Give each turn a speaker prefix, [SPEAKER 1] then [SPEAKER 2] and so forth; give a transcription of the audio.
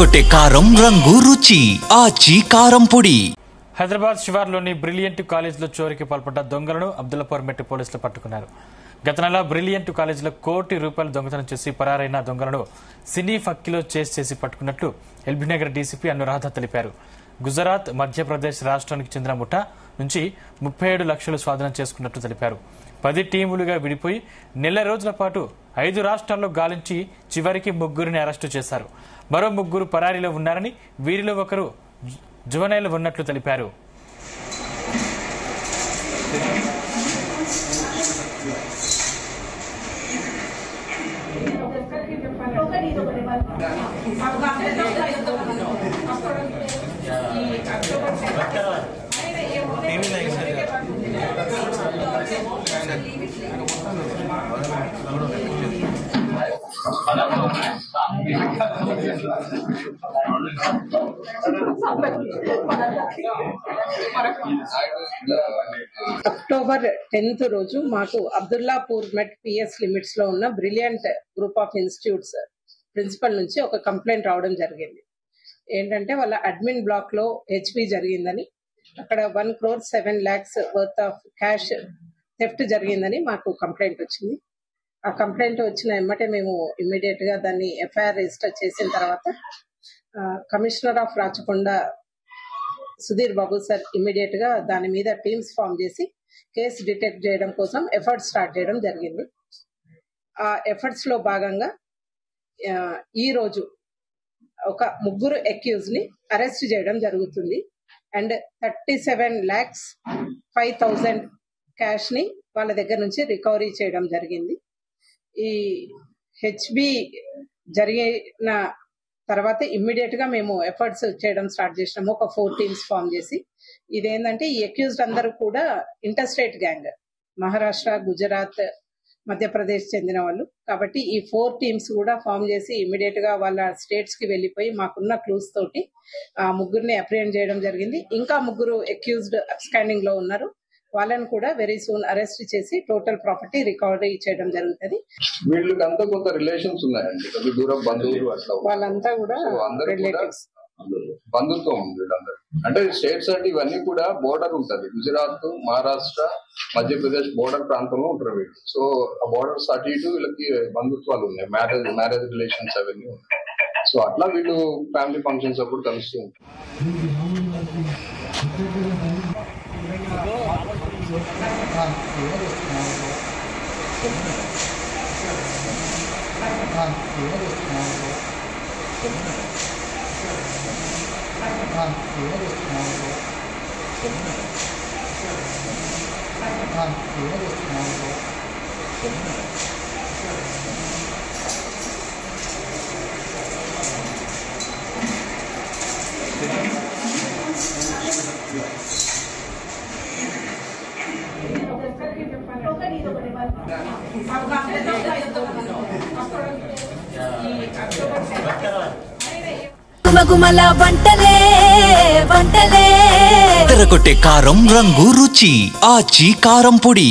[SPEAKER 1] అదరకొట్టే కారం రంగు రుచి ఆచి కారం పొడి.
[SPEAKER 2] హైదరాబాద్ శివార్లోని బ్రిలియంట్ కాలేజీలో చోరీకి పాల్పడ్డ దొంగలను అబ్దుల్లాపూర్ మెట్టు పోలీసులు పట్టుకున్నారు. గత నెల బ్రిలియంట్ కాలేజీలో ₹1 కోటి దొంగతనం చేసి పరారైన దొంగలను సినీ ఫక్కిలో చేసి పట్టుకున్నట్లు ఎల్బీనగర్ డీసీపీ అనురాధ తెలిపారు. గుజరాత్, మధ్యప్రదేశ్ రాష్ట్రానికి చెందిన ముఠా నుంచి 37 లక్షలు స్వాధీనం చేసుకున్నట్లు తెలిపారు. 10 టీములుగా విడిపోయి నెల రోజుల పాటు 5 రాష్ట్రాల్లో గాలించి చివరికి 3 అరెస్టు చేశారు. మరో 3 పరారీలో ఉన్నారని, వీరిలో ఒకరు జువనైల్ ఉన్నట్లు తెలిపారు.
[SPEAKER 3] అక్టోబర్ 10th రోజు మాకు అబ్దుల్లాపూర్ మెట్ పిఎస్ లిమిట్స్ లో ఉన్న brilliant group of institutes principal నుంచి ఒక కంప్లైంట్ రావడం జరిగింది. ఏంటంటే వాళ్ళ అడ్మిన్ బ్లాక్ లో హెచ్పి జరిగిందని, అక్కడ 1.7 crore worth of cash theft జరిగిందని మాకు కంప్లైంట్ వచ్చింది. ఆ కంప్లైంట్ వచ్చిన ఎమ్మటే మేము ఇమ్మీడియట్ గా దాన్ని ఎఫ్ఐఆర్ రిజిస్టర్ చేసిన తర్వాత commissioner of Rachakonda Sudheer Babu sir immediate గా దాని మీద టీమ్స్ ఫామ్ చేసి కేసు డిటెక్ట్ చేయడం కోసం ఎఫర్ట్స్ స్టార్ట్ చేయడం జరిగింది. ఆ ఎఫర్ట్స్ లో భాగంగా ఈ రోజు ఒక 3 అక్యూజ్ ని అరెస్ట్ చేయడం జరుగుతుంది. అండ్ 37,05,000 క్యాష్ ని వాళ్ళ దగ్గర నుంచి రికవరీ చేయడం జరిగింది. ఈ హెచ్బి జరిగిన తర్వాత ఇమ్మీడియట్ గా మేము ఎఫర్ట్స్ చేయడం స్టార్ట్ చేసినాము. ఒక 4 టీమ్స్ ఫామ్ చేసి, ఇదేంటంటే ఈ అక్యూజ్డ్ అందరూ కూడా inter state gang, Maharashtra, Gujarat, Madhya Pradesh చెందిన వాళ్ళు. కాబట్టి ఈ 4 టీమ్స్ కూడా ఫామ్ చేసి ఇమ్మీడియట్ గా వాళ్ళ స్టేట్స్ కి వెళ్లిపోయి మాకున్న క్లూస్ తోటి 3 అప్రిహెండ్ చేయడం జరిగింది. ఇంకా 3 అక్యూజ్డ్ అబ్స్కాండింగ్ లో ఉన్నారు. వాళ్ళని కూడా వెరీ సూన్ అరెస్ట్ చేసి టోటల్ ప్రాపర్టీ రికవరీ చేయడం జరుగుతుంది.
[SPEAKER 4] వీళ్ళకంతా కొంత రిలేషన్స్ ఉన్నాయండి, దూరం బంధువులు అట్లా,
[SPEAKER 3] వాళ్ళంతా కూడా రిలేటివ్స్,
[SPEAKER 4] బంధుత్వం ఉంది వీళ్ళందరూ. అంటే స్టేట్స్ అంటే ఇవన్నీ కూడా బోర్డర్ ఉంటది, గుజరాత్, మహారాష్ట్ర, మధ్యప్రదేశ్ బోర్డర్ ప్రాంతంలో ఉంటారు వీళ్ళు. సో ఆ బోర్డర్స్ అటు ఇటు వీళ్ళకి బంధుత్వాలు ఉన్నాయి, మ్యారేజ్ రిలేషన్స్ అవన్నీ ఉన్నాయి. సో అట్లా వీళ్ళు ఫ్యామిలీ ఫంక్షన్స్ అప్పుడు కలుస్తూ ఉంటారు.
[SPEAKER 5] గుమగుమల వంటలే
[SPEAKER 1] అదరకొట్టే కారం రంగు రుచి ఆచి కారం పొడి.